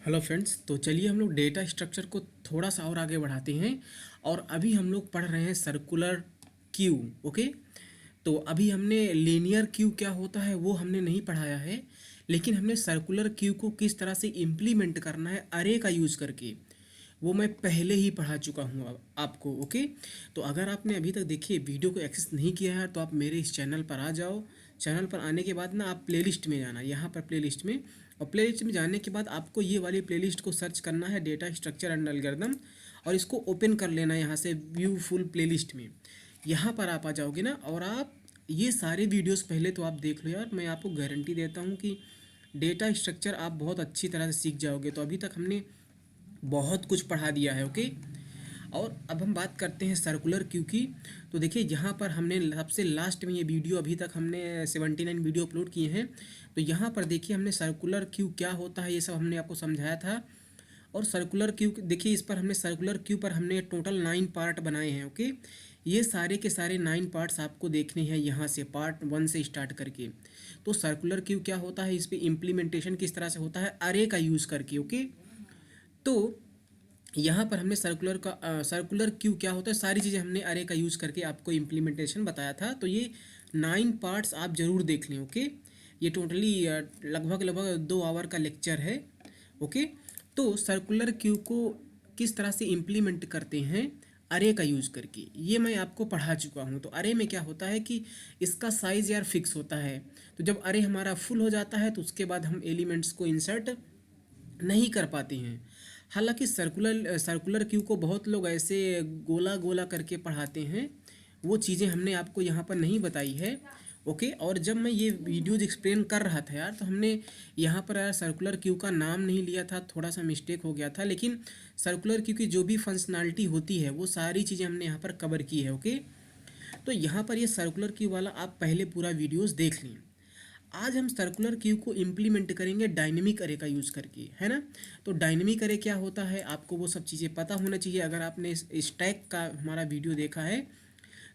Hello friends, तो चलिए हम लोग डेटा स्ट्रक्चर को थोड़ा सा और आगे बढ़ाते हैं। और अभी हम लोग पढ़ रहे हैं सर्कुलर क्यू। ओके, तो अभी हमने लीनियर क्यू क्या होता है वो हमने नहीं पढ़ाया है, लेकिन हमने सर्कुलर क्यू को किस तरह से इम्प्लीमेंट करना है अरे का यूज़ करके वो मैं पहले ही पढ़ा चुका हूँ आपको। ओके, तो अगर आपने अभी तक देखिए वीडियो को एक्सेस नहीं किया है तो आप मेरे इस चैनल पर आ जाओ। चैनल पर आने के बाद ना आप प्लेलिस्ट में जाना, यहाँ पर प्लेलिस्ट में, और प्लेलिस्ट में जाने के बाद आपको ये वाली प्लेलिस्ट को सर्च करना है, डेटा स्ट्रक्चर एंड एल्गोरिथम, और इसको ओपन कर लेना है यहाँ से व्यू फुल प्लेलिस्ट में। यहाँ पर आप आ जाओगे ना, और आप ये सारे वीडियोस पहले तो आप देख लो यार, मैं आपको गारंटी देता हूँ कि डेटा स्ट्रक्चर आप बहुत अच्छी तरह से सीख जाओगे। तो अभी तक हमने बहुत कुछ पढ़ा दिया है। ओके, और अब हम बात करते हैं सर्कुलर क्यू की। तो देखिए यहाँ पर हमने सबसे लास्ट में ये वीडियो, अभी तक हमने 79 वीडियो अपलोड किए हैं। तो यहाँ पर देखिए हमने सर्कुलर क्यू क्या होता है ये सब हमने आपको समझाया था। और सर्कुलर क्यू देखिए, इस पर हमने सर्कुलर क्यू पर हमने टोटल 9 पार्ट बनाए हैं। ओके, ये सारे के सारे 9 पार्ट्स आपको देखने हैं यहाँ से, पार्ट 1 से स्टार्ट करके। तो सर्कुलर क्यू क्या होता है, इस पर इम्प्लीमेंटेशन किस तरह से होता है अरे का यूज़ करके। ओके, तो यहाँ पर हमने सर्कुलर क्यू क्या होता है सारी चीज़ें हमने अरे का यूज़ करके आपको इम्प्लीमेंटेशन बताया था। तो ये 9 पार्ट्स आप ज़रूर देख लें। ओके, ये टोटली लगभग लगभग 2 आवर का लेक्चर है। ओके, तो सर्कुलर क्यू को किस तरह से इम्प्लीमेंट करते हैं अरे का यूज़ करके, ये मैं आपको पढ़ा चुका हूँ। तो अरे में क्या होता है कि इसका साइज़ यार फिक्स होता है। तो जब अरे हमारा फुल हो जाता है तो उसके बाद हम एलिमेंट्स को इंसर्ट नहीं कर पाते हैं। हालांकि सर्कुलर क्यू को बहुत लोग ऐसे गोला गोला करके पढ़ाते हैं, वो चीज़ें हमने आपको यहाँ पर नहीं बताई है। ओके, और जब मैं ये वीडियोज एक्सप्लेन कर रहा था यार, तो हमने यहाँ पर यार सर्कुलर क्यू का नाम नहीं लिया था, थोड़ा सा मिस्टेक हो गया था। लेकिन सर्कुलर क्यू की जो भी फंक्शनैलिटी होती है वो सारी चीज़ें हमने यहाँ पर कवर की है। ओके, तो यहाँ पर ये सर्कुलर क्यू वाला आप पहले पूरा वीडियोज़ देख लें। आज हम सर्कुलर क्यू को इम्प्लीमेंट करेंगे डायनेमिक अरे का यूज़ करके, है ना। तो डायनेमिक अरे क्या होता है आपको वो सब चीज़ें पता होना चाहिए। अगर आपने स्टैक का हमारा वीडियो देखा है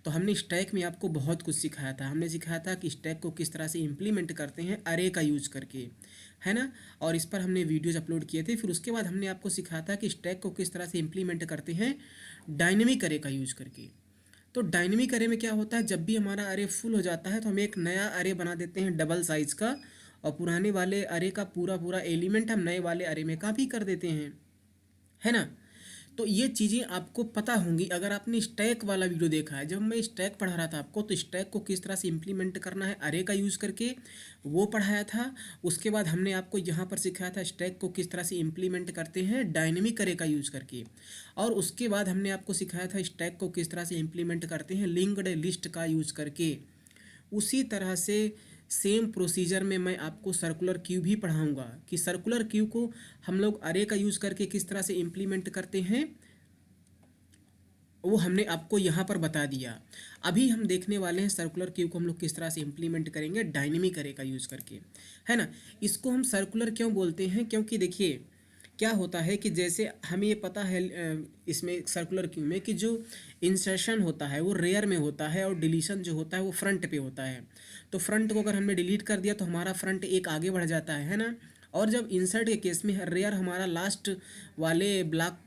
तो हमने स्टैक में आपको बहुत कुछ सिखाया था। हमने सिखाया था कि स्टैक को किस तरह से इम्प्लीमेंट करते हैं अरे का यूज़ करके, है ना। और इस पर हमने वीडियोज़ अपलोड किए थे। फिर उसके बाद हमने आपको सिखाया था कि स्टैक को किस तरह से इम्प्लीमेंट करते हैं डायनेमिक अरे का यूज़ करके। तो डायनेमिक अरे में क्या होता है, जब भी हमारा अरे फुल हो जाता है तो हम एक नया अरे बना देते हैं डबल साइज़ का, और पुराने वाले अरे का पूरा पूरा एलिमेंट हम नए वाले अरे में कॉपी कर देते हैं, है ना। तो ये चीज़ें आपको पता होंगी अगर आपने स्टैक वाला वीडियो देखा है। जब मैं स्टैक पढ़ा रहा था आपको, तो स्टैक को किस तरह से इम्प्लीमेंट करना है अरे का यूज़ करके वो पढ़ाया था। उसके बाद हमने आपको यहाँ पर सिखाया था स्टैक को किस तरह से इम्प्लीमेंट करते हैं डायनेमिक अरे का यूज़ करके। और उसके बाद हमने आपको सिखाया था स्टैक को किस तरह से इम्प्लीमेंट करते हैं लिंक्ड लिस्ट का यूज़ करके। उसी तरह से सेम प्रोसीजर में मैं आपको सर्कुलर क्यू भी पढ़ाऊंगा कि सर्कुलर क्यू को हम लोग अरे का यूज़ करके किस तरह से इम्प्लीमेंट करते हैं, वो हमने आपको यहाँ पर बता दिया। अभी हम देखने वाले हैं सर्कुलर क्यू को हम लोग किस तरह से इम्प्लीमेंट करेंगे डायनेमिक अरे का यूज़ करके, है ना। इसको हम सर्कुलर क्यों बोलते हैं, क्योंकि देखिए क्या होता है कि जैसे हमें ये पता है इसमें सर्कुलर क्यू में कि जो इंसर्शन होता है वो रेयर में होता है, और डिलीशन जो होता है वो फ्रंट पे होता है। तो फ्रंट को अगर हमने डिलीट कर दिया तो हमारा फ्रंट एक आगे बढ़ जाता है ना। और जब इंसर्ट के केस में रेयर हमारा लास्ट वाले ब्लॉक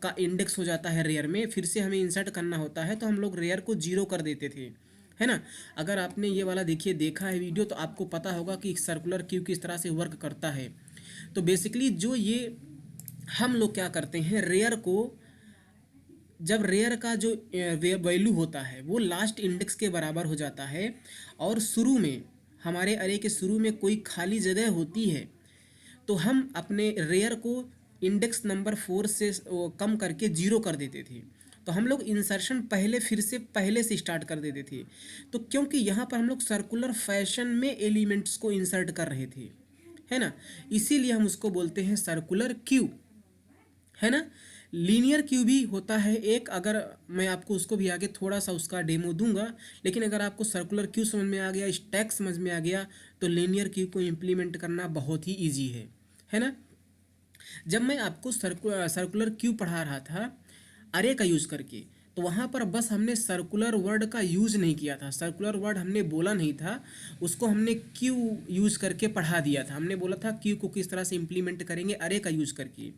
का इंडेक्स हो जाता है रेयर में, फिर से हमें इंसर्ट करना होता है, तो हम लोग रेयर को 0 कर देते थे, है ना। अगर आपने ये वाला देखिए देखा है वीडियो तो आपको पता होगा कि सर्कुलर क्यू किस तरह से वर्क करता है। तो बेसिकली जो ये हम लोग क्या करते हैं, रेयर को, जब रेयर का जो वैल्यू होता है वो लास्ट इंडेक्स के बराबर हो जाता है, और शुरू में हमारे अरे के शुरू में कोई खाली जगह होती है, तो हम अपने रेयर को इंडेक्स नंबर 4 से कम करके 0 कर देते थे। तो हम लोग इंसर्शन पहले से स्टार्ट कर देते थे। तो क्योंकि यहाँ पर हम लोग सर्कुलर फैशन में एलिमेंट्स को इंसर्ट कर रहे थे, है ना, इसीलिए हम उसको बोलते हैं सर्कुलर क्यू, है ना। लीनियर क्यू भी होता है एक, अगर मैं आपको उसको भी आगे थोड़ा सा उसका डेमो दूंगा। लेकिन अगर आपको सर्कुलर क्यू समझ में आ गया, स्टैक समझ में आ गया, तो लीनियर क्यू को इम्प्लीमेंट करना बहुत ही ईजी है ना। जब मैं आपको सर्कुलर क्यू पढ़ा रहा था अरे का यूज़ करके, तो वहाँ पर बस हमने सर्कुलर वर्ड का यूज़ नहीं किया था, सर्कुलर वर्ड हमने बोला नहीं था, उसको हमने क्यू यूज़ करके पढ़ा दिया था। हमने बोला था क्यू को किस तरह से इम्प्लीमेंट करेंगे अरे का यूज़ करके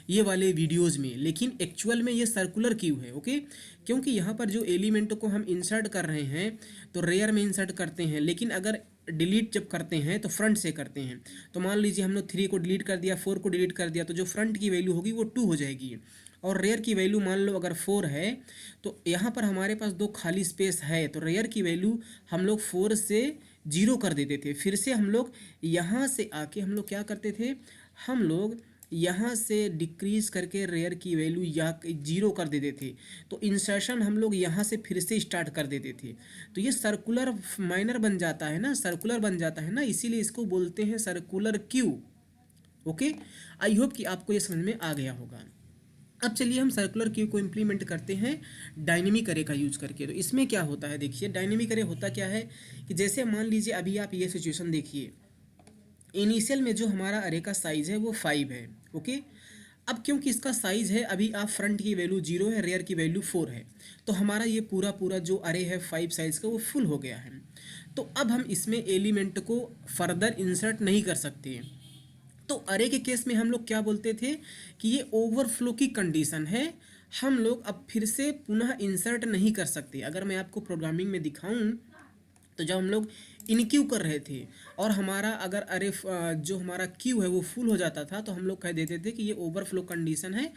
ये वाले वीडियोज़ में, लेकिन एक्चुअल में ये सर्कुलर क्यू है। ओके, क्योंकि यहाँ पर जो एलिमेंट को हम इंसर्ट कर रहे हैं तो रेयर में इंसर्ट करते हैं, लेकिन अगर डिलीट जब करते हैं तो फ्रंट से करते हैं। तो मान लीजिए हम लोग 3 को डिलीट कर दिया, 4 को डिलीट कर दिया, तो जो फ्रंट की वैल्यू होगी वो 2 हो जाएगी। और रेयर की वैल्यू मान लो अगर 4 है तो यहाँ पर हमारे पास 2 खाली स्पेस है, तो रेयर की वैल्यू हम लोग 4 से 0 कर देते थे। फिर से हम लोग यहाँ से आके हम लोग क्या करते थे, हम लोग यहाँ से डिक्रीज करके रेयर की वैल्यू या 0 कर देते थे। तो इंसर्शन हम लोग यहाँ से फिर से स्टार्ट कर देते थे। तो ये सर्कुलर माइनर बन जाता है ना, सर्कुलर बन जाता है ना, इसीलिए इसको बोलते हैं circular queue. Okay, I hope कि आपको ये समझ में आ गया होगा। अब चलिए हम सर्कुलर क्यू को इम्प्लीमेंट करते हैं डायनेमिक अरे का यूज करके। तो इसमें क्या होता है, देखिए डायनेमिक अरे होता क्या है कि जैसे मान लीजिए अभी आप ये सिचुएशन देखिए, इनिशियल में जो हमारा अरे का साइज़ है वो 5 है। ओके, अब क्योंकि इसका साइज़ है, अभी आप फ्रंट की वैल्यू 0 है, रेयर की वैल्यू 4 है, तो हमारा ये पूरा पूरा जो अरे है 5 साइज़ का वो फुल हो गया है। तो अब हम इसमें एलिमेंट को फर्दर इंसर्ट नहीं कर सकते। तो अरे के केस में हम लोग क्या बोलते थे कि ये ओवरफ्लो की कंडीशन है, हम लोग अब फिर से पुनः इंसर्ट नहीं कर सकते। अगर मैं आपको प्रोग्रामिंग में दिखाऊं तो जब हम लोग इन क्यू कर रहे थे और हमारा अगर अरे जो हमारा क्यू है वो फुल हो जाता था, तो हम लोग कह देते थे कि ये ओवरफ्लो कंडीशन है,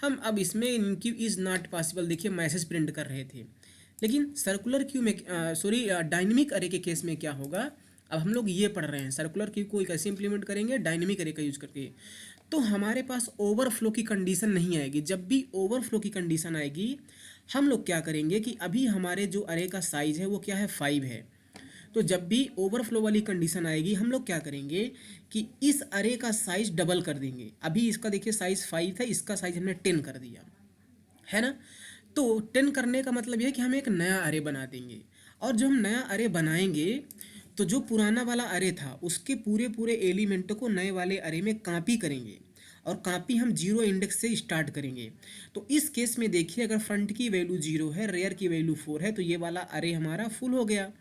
हम अब इसमें इन क्यू इज़ नॉट पॉसिबल, देखिए मैसेज प्रिंट कर रहे थे। लेकिन सर्कुलर क्यू में डायनेमिक अरे के केस में क्या होगा, अब हम लोग ये पढ़ रहे हैं सर्कुलर क्यू को कैसे इंप्लीमेंट करेंगे, डायनेमिक अरे का यूज़ करके। तो हमारे पास ओवरफ्लो की कंडीशन नहीं आएगी। जब भी ओवरफ्लो की कंडीशन आएगी हम लोग क्या करेंगे कि अभी हमारे जो अरे का साइज़ है वो क्या है 5 है, तो जब भी ओवरफ्लो वाली कंडीशन आएगी हम लोग क्या करेंगे कि इस अरे का साइज़ डबल कर देंगे। अभी इसका देखिए साइज़ 5 था, इसका साइज़ हमने 10 कर दिया है ना। तो 10 करने का मतलब यह है कि हम एक नया अरे बना देंगे, और जो हम नया अरे बनाएंगे तो जो पुराना वाला अरे था उसके पूरे पूरे एलिमेंट को नए वाले अरे में कॉपी करेंगे, और कॉपी हम 0 इंडेक्स से स्टार्ट करेंगे। तो इस केस में देखिए अगर फ्रंट की वैल्यू 0 है, रेयर की वैल्यू 4 है, तो ये वाला अरे हमारा फुल हो गया।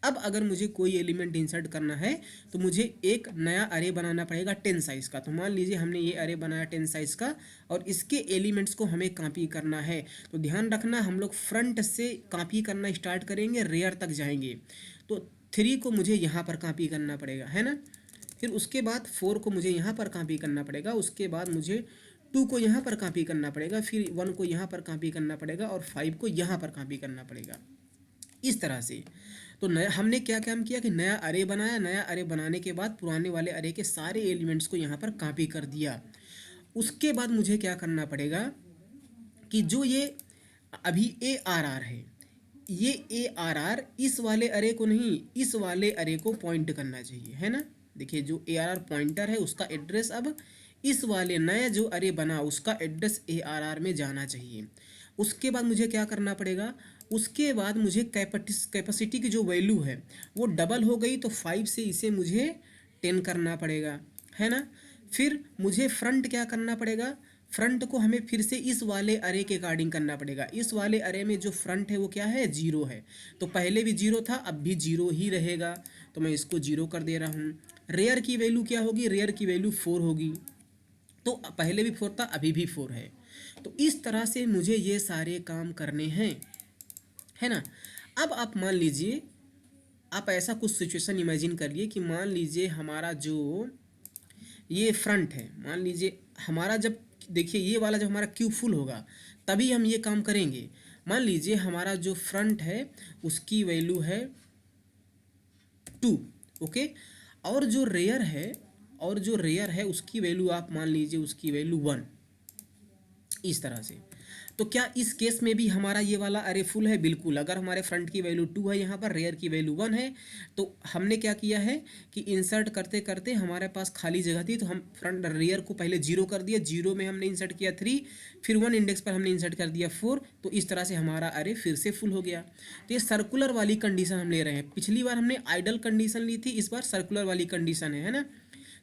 अब अगर मुझे कोई एलिमेंट इंसर्ट करना है तो मुझे एक नया अरे बनाना पड़ेगा 10 साइज़ का। तो मान लीजिए हमने ये अरे बनाया 10 साइज़ का, और इसके एलिमेंट्स को हमें कॉपी करना है। तो ध्यान रखना हम लोग फ्रंट से कॉपी करना स्टार्ट करेंगे, रेयर तक जाएंगे। तो 3 को मुझे यहाँ पर कॉपी करना पड़ेगा, है ना। फिर उसके बाद 4 को मुझे यहाँ पर कॉपी करना पड़ेगा, उसके बाद मुझे 2 को यहाँ पर कॉपी करना पड़ेगा, फिर 1 को यहाँ पर कॉपी करना पड़ेगा, और 5 को यहाँ पर कॉपी करना पड़ेगा, इस तरह से। तो नया हमने क्या काम किया कि नया अरे बनाया, नया अरे बनाने के बाद पुराने वाले अरे के सारे एलिमेंट्स को यहाँ पर कॉपी कर दिया। उसके बाद मुझे क्या करना पड़ेगा कि जो ये अभी ए आर आर है, ये ए आर आर इस वाले अरे को नहीं, इस वाले अरे को पॉइंट करना चाहिए, है ना। देखिए जो ए आर आर पॉइंटर है उसका एड्रेस अब इस वाले नए जो अरे बना उसका एड्रेस ए आर आर में जाना चाहिए। उसके बाद मुझे क्या करना पड़ेगा, उसके बाद मुझे कैपेसिटी की जो वैल्यू है वो डबल हो गई, तो 5 से इसे मुझे 10 करना पड़ेगा, है ना। फिर मुझे फ्रंट क्या करना पड़ेगा, फ्रंट को हमें फिर से इस वाले अरे के अकॉर्डिंग करना पड़ेगा। इस वाले अरे में जो फ्रंट है वो क्या है 0 है, तो पहले भी 0 था अब भी 0 ही रहेगा, तो मैं इसको 0 कर दे रहा हूँ। रेयर की वैल्यू क्या होगी, रेयर की वैल्यू 4 होगी, तो पहले भी 4 था अभी भी 4 है। तो इस तरह से मुझे ये सारे काम करने हैं, है ना। अब आप मान लीजिए, आप ऐसा कुछ सिचुएशन इमेजिन करिए कि मान लीजिए हमारा जो ये फ्रंट है, मान लीजिए हमारा जब देखिए ये वाला जब हमारा क्यू फुल होगा तभी हम ये काम करेंगे। मान लीजिए हमारा जो फ्रंट है उसकी वैल्यू है 2, ओके, और जो रेयर है, और जो रेयर है उसकी वैल्यू आप मान लीजिए उसकी वैल्यू 1, इस तरह से। तो क्या इस केस में भी हमारा ये वाला अरे फुल है, बिल्कुल। अगर हमारे फ्रंट की वैल्यू 2 है, यहाँ पर रेयर की वैल्यू 1 है, तो हमने क्या किया है कि इंसर्ट करते करते हमारे पास खाली जगह थी, तो हम फ्रंट रेयर को पहले 0 कर दिया, 0 में हमने इंसर्ट किया 3, फिर 1 इंडेक्स पर हमने इंसर्ट कर दिया 4, तो इस तरह से हमारा अरे फिर से फुल हो गया। तो ये सर्कुलर वाली कंडीशन हम ले रहे हैं। पिछली बार हमने आइडल कंडीशन ली थी, इस बार सर्कुलर वाली कंडीशन है ना।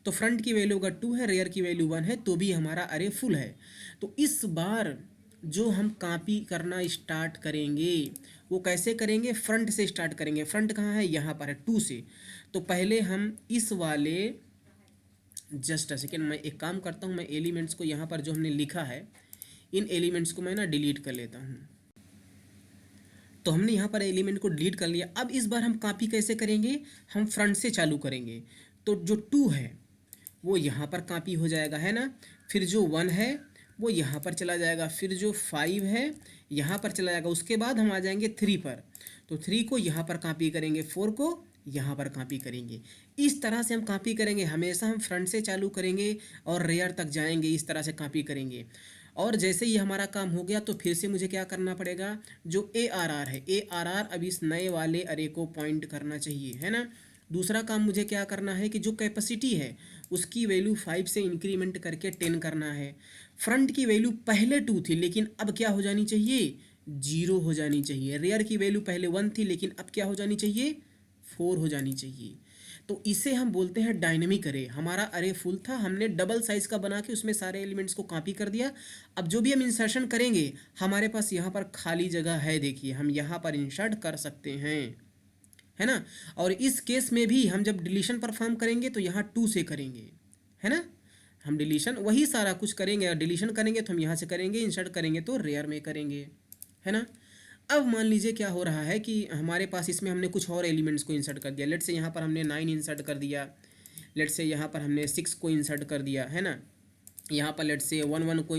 तो फ्रंट की वैल्यू अगर 2 है, रेयर की वैल्यू 1 है, तो भी हमारा अरे फुल है। तो इस बार जो हम कॉपी करना स्टार्ट करेंगे वो कैसे करेंगे, फ्रंट से स्टार्ट करेंगे। फ्रंट कहाँ है, यहाँ पर है, 2 से। तो पहले हम इस वाले, जस्ट अ सेकेंड, मैं एक काम करता हूँ, मैं एलिमेंट्स को यहाँ पर जो हमने लिखा है इन एलिमेंट्स को मैं ना डिलीट कर लेता हूँ। तो हमने यहाँ पर एलिमेंट को डिलीट कर लिया। अब इस बार हम कॉपी कैसे करेंगे, हम फ्रंट से चालू करेंगे। तो जो 2 है वो यहाँ पर कॉपी हो जाएगा, है ना। फिर जो 1 है वो यहाँ पर चला जाएगा, फिर जो 5 है यहाँ पर चला जाएगा। उसके बाद हम आ जाएंगे 3 पर, तो 3 को यहाँ पर कॉपी करेंगे, 4 को यहाँ पर कॉपी करेंगे। इस तरह से हम कॉपी करेंगे, हमेशा हम फ्रंट से चालू करेंगे और रेयर तक जाएंगे, इस तरह से कॉपी करेंगे। और जैसे ही हमारा काम हो गया तो फिर से मुझे क्या करना पड़ेगा, जो ARR है, ARR अब इस नए वाले अरे को पॉइंट करना चाहिए, है ना। दूसरा काम मुझे क्या करना है कि जो कैपेसिटी है उसकी वैल्यू 5 से इंक्रीमेंट करके 10 करना है। फ्रंट की वैल्यू पहले 2 थी लेकिन अब क्या हो जानी चाहिए, 0 हो जानी चाहिए। रेयर की वैल्यू पहले 1 थी लेकिन अब क्या हो जानी चाहिए, 4 हो जानी चाहिए। तो इसे हम बोलते हैं डायनेमिक अरे। हमारा अरे फुल था, हमने डबल साइज का बना के उसमें सारे एलिमेंट्स को कॉपी कर दिया। अब जो भी हम इंसर्शन करेंगे हमारे पास यहाँ पर खाली जगह है, देखिए हम यहाँ पर इंसर्ट कर सकते हैं, है ना। और इस केस में भी हम जब डिलीशन परफॉर्म करेंगे तो यहाँ 2 से करेंगे, है ना। हम डिलीशन वही सारा कुछ करेंगे, और डिलीशन करेंगे तो हम यहाँ से करेंगे, इंसर्ट करेंगे तो रेयर में करेंगे, है ना। अब मान लीजिए क्या हो रहा है कि हमारे पास इसमें हमने कुछ और एलिमेंट्स को इंसर्ट कर दिया। लेट से यहाँ पर हमने 9 इंसर्ट कर दिया, लेट से यहाँ पर हमने 6 को इंसर्ट कर दिया, है ना। यहाँ पर लेट से 1 को,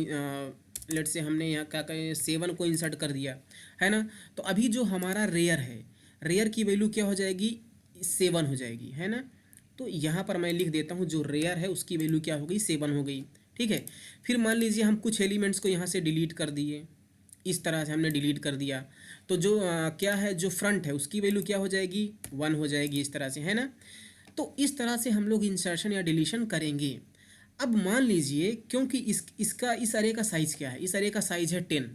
लेट से हमने यहाँ क्या कहें 7 को इंसर्ट कर दिया, है ना। तो अभी जो हमारा रेयर है, रेयर की वैल्यू क्या हो जाएगी, 7 हो जाएगी, है ना। तो यहाँ पर मैं लिख देता हूँ जो रेयर है उसकी वैल्यू क्या हो गई, 7 हो गई, ठीक है। फिर मान लीजिए हम कुछ एलिमेंट्स को यहाँ से डिलीट कर दिए, इस तरह से हमने डिलीट कर दिया। तो जो क्या है, जो फ्रंट है उसकी वैल्यू क्या हो जाएगी, 1 हो जाएगी, इस तरह से, है ना। तो इस तरह से हम लोग इंसर्शन या डिलीशन करेंगे। अब मान लीजिए क्योंकि इसका इस अरे का साइज़ क्या है, इस अरे का साइज़ है 10।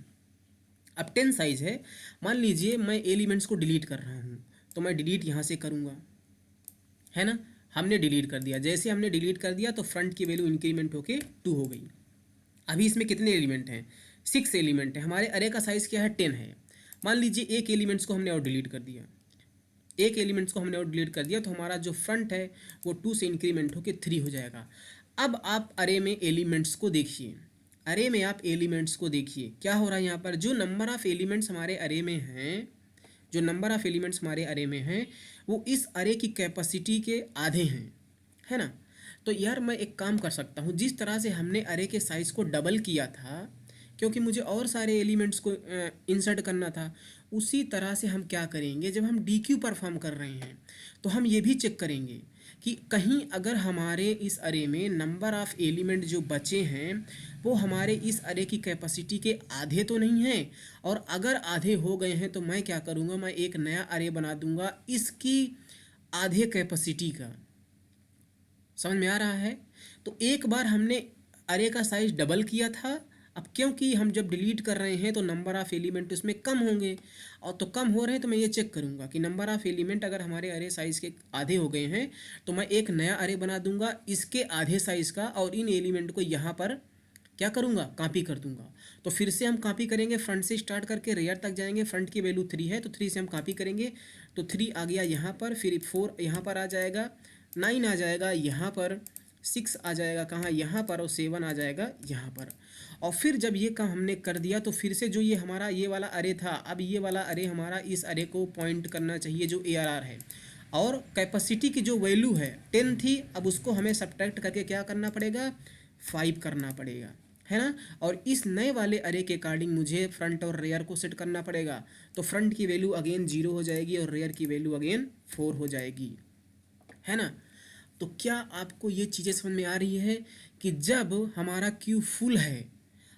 अब 10 साइज़ है, मान लीजिए मैं एलिमेंट्स को डिलीट कर रहा हूँ तो मैं डिलीट यहाँ से करूँगा, है ना। हमने डिलीट कर दिया, जैसे हमने डिलीट कर दिया तो फ्रंट की वैल्यू इंक्रीमेंट होके 2 हो गई। अभी इसमें कितने एलिमेंट हैं, 6 एलिमेंट है। हमारे अरे का साइज़ क्या है, 10 है। मान लीजिए एक एलिमेंट्स को हमने और डिलीट कर दिया, एक एलिमेंट्स को हमने और डिलीट कर दिया तो हमारा जो फ्रंट है वो 2 से इंक्रीमेंट होकर 3 हो जाएगा। अब आप अरे में एलिमेंट्स को देखिए, अरे में आप एलिमेंट्स को देखिए क्या हो रहा है। यहाँ पर जो नंबर ऑफ़ एलिमेंट्स हमारे अरे में हैं, जो नंबर ऑफ़ एलिमेंट्स हमारे अरे में हैं वो इस अरे की कैपेसिटी के आधे हैं, है ना। तो यार मैं एक काम कर सकता हूँ, जिस तरह से हमने अरे के साइज़ को डबल किया था क्योंकि मुझे और सारे एलिमेंट्स को इंसर्ट करना था, उसी तरह से हम क्या करेंगे, जब हम DQ परफॉर्म कर रहे हैं तो हम ये भी चेक करेंगे कि कहीं अगर हमारे इस अरे में नंबर ऑफ़ एलिमेंट जो बचे हैं वो हमारे इस अरे की कैपेसिटी के आधे तो नहीं हैं। और अगर आधे हो गए हैं तो मैं क्या करूँगा, मैं एक नया अरे बना दूँगा इसकी आधे कैपेसिटी का। समझ में आ रहा है। तो एक बार हमने अरे का साइज डबल किया था, अब क्योंकि हम जब डिलीट कर रहे हैं तो नंबर ऑफ़ एलिमेंट उसमें कम होंगे, और तो कम हो रहे हैं तो मैं ये चेक करूंगा कि नंबर ऑफ़ एलिमेंट अगर हमारे अरे साइज़ के आधे हो गए हैं तो मैं एक नया अरे बना दूंगा इसके आधे साइज़ का, और इन एलिमेंट को यहाँ पर क्या करूँगा, कॉपी कर दूंगा। तो फिर से हम कॉपी करेंगे, फ्रंट से स्टार्ट करके रेयर तक जाएंगे। फ्रंट की वैल्यू 3 है तो 3 से हम कॉपी करेंगे, तो 3 आ गया यहाँ पर, फिर 4 यहाँ पर आ जाएगा, 9 आ जाएगा यहाँ पर, 6 आ जाएगा कहाँ, यहाँ पर, और 7 आ जाएगा यहाँ पर। और फिर जब ये काम हमने कर दिया तो फिर से जो ये हमारा ये वाला अरे था, अब ये वाला अरे हमारा इस अरे को पॉइंट करना चाहिए जो ARR है। और कैपेसिटी की जो वैल्यू है 10 थी, अब उसको हमें सब्ट्रैक्ट करके क्या करना पड़ेगा, 5 करना पड़ेगा, है ना। और इस नए वाले अरे के अकॉर्डिंग मुझे फ्रंट और रेयर को सेट करना पड़ेगा। तो फ्रंट की वैल्यू अगेन 0 हो जाएगी और रेयर की वैल्यू अगेन 4 हो जाएगी, है ना। तो क्या आपको ये चीज़ें समझ में आ रही है कि जब हमारा क्यू फुल है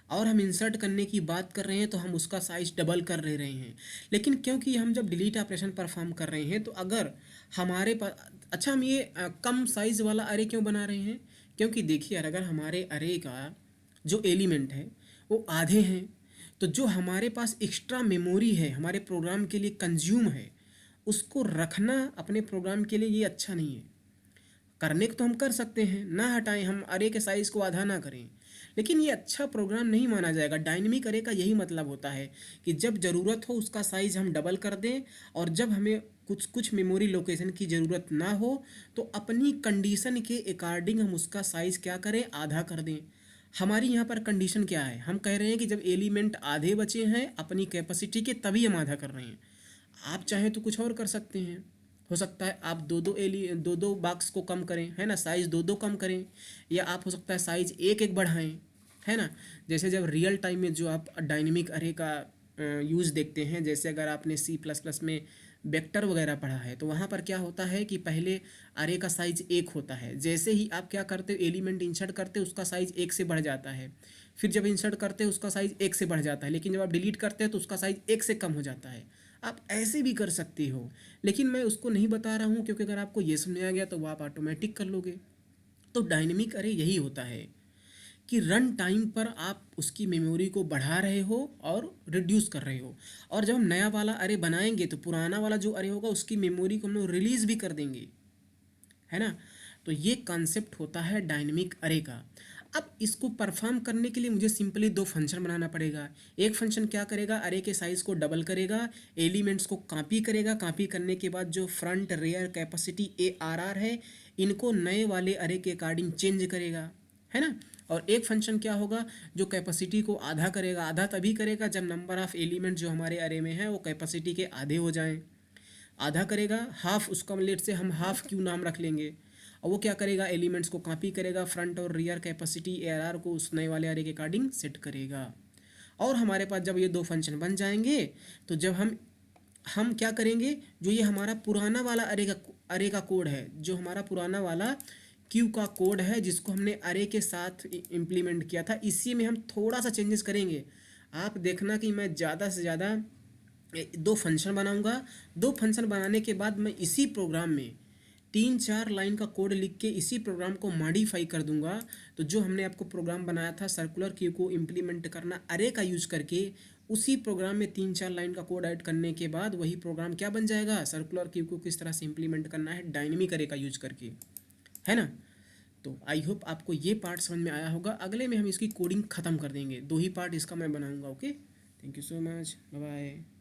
और हम इंसर्ट करने की बात कर रहे हैं तो हम उसका साइज़ डबल कर रहे हैं, लेकिन क्योंकि हम जब डिलीट ऑपरेशन परफॉर्म कर रहे हैं तो अगर हमारे पास, अच्छा हम ये कम साइज़ वाला अरे क्यों बना रहे हैं, क्योंकि देखिए यार अगर हमारे अरे का जो एलिमेंट है वो आधे हैं तो जो हमारे पास एक्स्ट्रा मेमोरी है हमारे प्रोग्राम के लिए कंज्यूम है, उसको रखना अपने प्रोग्राम के लिए ये अच्छा नहीं है। करने को तो हम कर सकते हैं, ना हटाएं, हम अरे के साइज़ को आधा ना करें, लेकिन ये अच्छा प्रोग्राम नहीं माना जाएगा। डायनेमिक अरे का यही मतलब होता है कि जब ज़रूरत हो उसका साइज़ हम डबल कर दें, और जब हमें कुछ कुछ मेमोरी लोकेशन की ज़रूरत ना हो तो अपनी कंडीशन के अकॉर्डिंग हम उसका साइज़ क्या करें, आधा कर दें। हमारी यहाँ पर कंडीशन क्या है, हम कह रहे हैं कि जब एलिमेंट आधे बचे हैं अपनी कैपेसिटी के तभी हम आधा कर रहे हैं। आप चाहें तो कुछ और कर सकते हैं, हो सकता है आप दो दो बॉक्स को कम करें, है ना, साइज़ दो दो कम करें, या आप हो सकता है साइज़ एक एक बढ़ाएं, है ना। जैसे जब रियल टाइम में जो आप डायनेमिक अरे का यूज़ देखते हैं, जैसे अगर आपने C++ में वेक्टर वगैरह पढ़ा है तो वहाँ पर क्या होता है कि पहले अरे का साइज़ एक होता है, जैसे ही आप क्या करते हो एलिमेंट इंसर्ट करते हो उसका साइज़ एक से बढ़ जाता है, फिर जब इंसर्ट करते हो उसका साइज़ एक से बढ़ जाता है, लेकिन जब आप डिलीट करते हो तो उसका साइज़ एक से कम हो जाता है। आप ऐसे भी कर सकते हो, लेकिन मैं उसको नहीं बता रहा हूँ क्योंकि अगर आपको ये समझ आ गया तो वो आप ऑटोमेटिक कर लोगे। तो डायनेमिक अरे यही होता है कि रन टाइम पर आप उसकी मेमोरी को बढ़ा रहे हो और रिड्यूस कर रहे हो, और जब हम नया वाला अरे बनाएंगे तो पुराना वाला जो अरे होगा उसकी मेमोरी को हम लोग रिलीज़ भी कर देंगे, है ना। तो ये कॉन्सेप्ट होता है डायनेमिक अरे का। अब इसको परफॉर्म करने के लिए मुझे सिंपली दो फंक्शन बनाना पड़ेगा। एक फंक्शन क्या करेगा, अरे के साइज़ को डबल करेगा, एलिमेंट्स को कॉपी करेगा, कॉपी करने के बाद जो फ्रंट रेयर कैपेसिटी ARR है इनको नए वाले अरे के अकॉर्डिंग चेंज करेगा, है ना। और एक फंक्शन क्या होगा जो कैपेसिटी को आधा करेगा, आधा तभी करेगा जब नंबर ऑफ़ एलिमेंट जो हमारे अरे में है वो कैपेसिटी के आधे हो जाएं। आधा करेगा हाफ, उसका लेट से हम हाफ क्यू नाम रख लेंगे, और वो क्या करेगा एलिमेंट्स को कॉपी करेगा, फ्रंट और रियर कैपेसिटी ARR को उस नए वाले अरे के अकॉर्डिंग सेट करेगा। और हमारे पास जब ये दो फंक्शन बन जाएंगे तो जब हम क्या करेंगे, जो ये हमारा पुराना वाला अरे का कोड है, जो हमारा पुराना वाला क्यू का कोड है जिसको हमने अरे के साथ इम्प्लीमेंट किया था, इसी में हम थोड़ा सा चेंजेस करेंगे। आप देखना कि मैं ज़्यादा से ज़्यादा दो फंक्शन बनाऊंगा। दो फंक्शन बनाने के बाद मैं इसी प्रोग्राम में 3-4 लाइन का कोड लिख के इसी प्रोग्राम को मॉडिफाई कर दूंगा। तो जो हमने आपको प्रोग्राम बनाया था सर्कुलर क्यू को इम्प्लीमेंट करना अरे का यूज करके, उसी प्रोग्राम में 3-4 लाइन का कोड ऐड करने के बाद वही प्रोग्राम क्या बन जाएगा, सर्कुलर क्यू को किस तरह से इम्प्लीमेंट करना है डायनेमिक अरे का यूज करके, है ना। तो आई होप आपको ये पार्ट समझ में आया होगा। अगले में हम इसकी कोडिंग ख़त्म कर देंगे, दो ही पार्ट इसका मैं बनाऊंगा। Okay, thank you so much, bye bye.